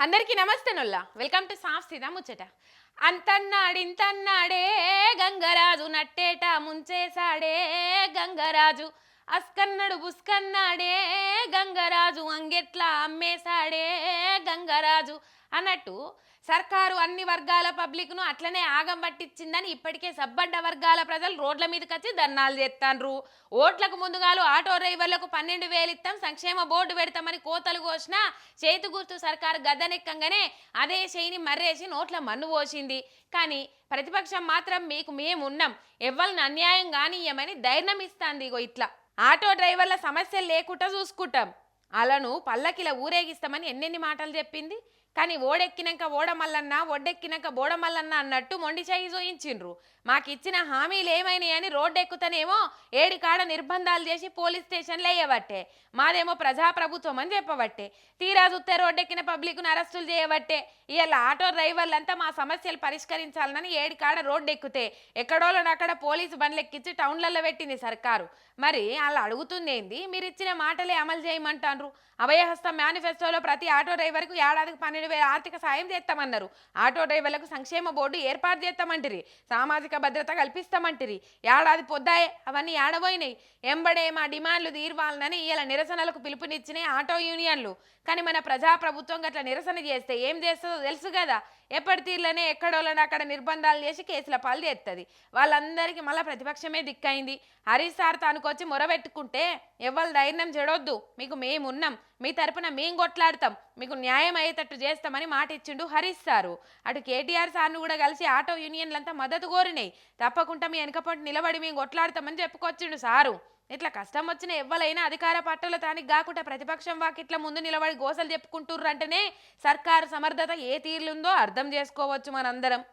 అందరికీ నమస్తే నొల్ల welcome to సాఫ్ సీదా ముచ్చట. అంతన్నాడింతన్నాడే గంగరాజు నట్టేట ముంచేసాడే గంగరాజు, అస్కన్నడు బుస్కన్నాడే గంగరాజు, అంగెట్లా అమ్మేశాడే గంగరాజు అన్నట్టు సర్కారు అన్ని వర్గాల పబ్లిక్ను అట్లనే ఆగం పట్టించిందని ఇప్పటికే సబ్బడ్డ వర్గాల ప్రజలు రోడ్ల మీదకి వచ్చి ధర్నాలు చేస్తాండ్రు. ఓట్లకు ముందుగాలు ఆటో డ్రైవర్లకు 12,000 ఇస్తాం, సంక్షేమ బోర్డు పెడతామని కోతలు కోసిన చేతి గుర్తు సర్కారు గద్దెనెక్కంగానే అదే చేయిని మర్రేసి నోట్ల మన్ను పోసింది. కానీ ప్రతిపక్షం మాత్రం మీకు మేమున్నాం, ఎవ్వరిని అన్యాయం కానీయమని ధైర్యం ఇస్తాంది. ఇగో ఇట్లా ఆటో డ్రైవర్ల సమస్యలు లేకుండా చూసుకుంటాం, అలను పల్లకిల ఊరేగిస్తామని ఎన్నెన్ని మాటలు చెప్పింది. కానీ ఓడెక్కినాక ఓడమల్లన్న, ఒడ్డెక్కినాక బోడమల్లన్న అన్నట్టు మొండి చేయి చూయించిండ్రు. మాకు ఇచ్చిన హామీలు ఏమైనాయి అని రోడ్డు ఎక్కుతానేమో ఏడికాడ నిర్బంధాలు చేసి పోలీస్ స్టేషన్లు వేయబట్టే, మాదేమో ప్రజాప్రభుత్వం అని చెప్పబట్టే, తీరా చూస్తే రోడ్డెక్కిన పబ్లిక్ను అరెస్టులు చేయబట్టే ఇవాళ ఆటో డ్రైవర్లంతా మా సమస్యలు పరిష్కరించాలని ఏడికాడ రోడ్డు ఎక్కుతే ఎక్కడోళ్ళని అక్కడ పోలీసు బండ్లు ఎక్కించి టౌన్లలో పెట్టింది సర్కారు. మరి వాళ్ళు అడుగుతుందేంది, మీరు ఇచ్చిన మాటలే అమలు చేయమంటారు. అభయహస్తం మేనిఫెస్టోలో ప్రతి ఆటో డ్రైవర్కు ఏడాదికి 12,000 ఆర్థిక సాయం చేస్తామన్నారు. ఆటో డ్రైవర్లకు సంక్షేమ బోర్డు ఏర్పాటు చేస్తామంటిరి, సామాజిక భద్రత కల్పిస్తామంటిరి. ఏడాది పొద్దాయే అవన్నీ ఏడబోయినాయి. ఎంబడే మా డిమాండ్లు తీర్వాలని ఇలా నిరసనలకు పిలుపునిచ్చినాయి ఆటో యూనియన్లు. కానీ మన ప్రజాప్రభుత్వం గట్లా నిరసన చేస్తే ఏం చేస్తుందో తెలుసు కదా. ఎప్పటి తీర్లనే ఎక్కడోళ్ళని అక్కడ నిర్బంధాలు చేసి కేసుల పాలు చేస్తుంది. వాళ్ళందరికీ మళ్ళీ ప్రతిపక్షమే దిక్కైంది. హరీష్ సార్ తానుకొచ్చి మొరబెట్టుకుంటే ఎవ్వరు ధైర్యం చెడొద్దు, మీకు మేమున్నాం, మీ తరపున మేం కొట్లాడతాం, మీకు న్యాయం అయ్యేటట్టు చేస్తామని మాట ఇచ్చిండు హరీష్ సారు. అటు కేటీఆర్ సార్ను కూడా కలిసి ఆటో యూనియన్లంతా మద్దతు కోరినాయి. తప్పకుండా మీ వెనకపంటి నిలబడి మేము కొట్లాడతామని చెప్పుకొచ్చిండు సారు. ఇట్లా కష్టం వచ్చిన ఎవ్వలైనా అధికార పట్టుల తానికి కాకుండా ప్రతిపక్షం వాకిట్ల ముందు నిలబడి గోసలు చెప్పుకుంటుర్రంటేనే సర్కారు సమర్థత ఏ తీరులుందో అర్థం చేసుకోవచ్చు మనందరం.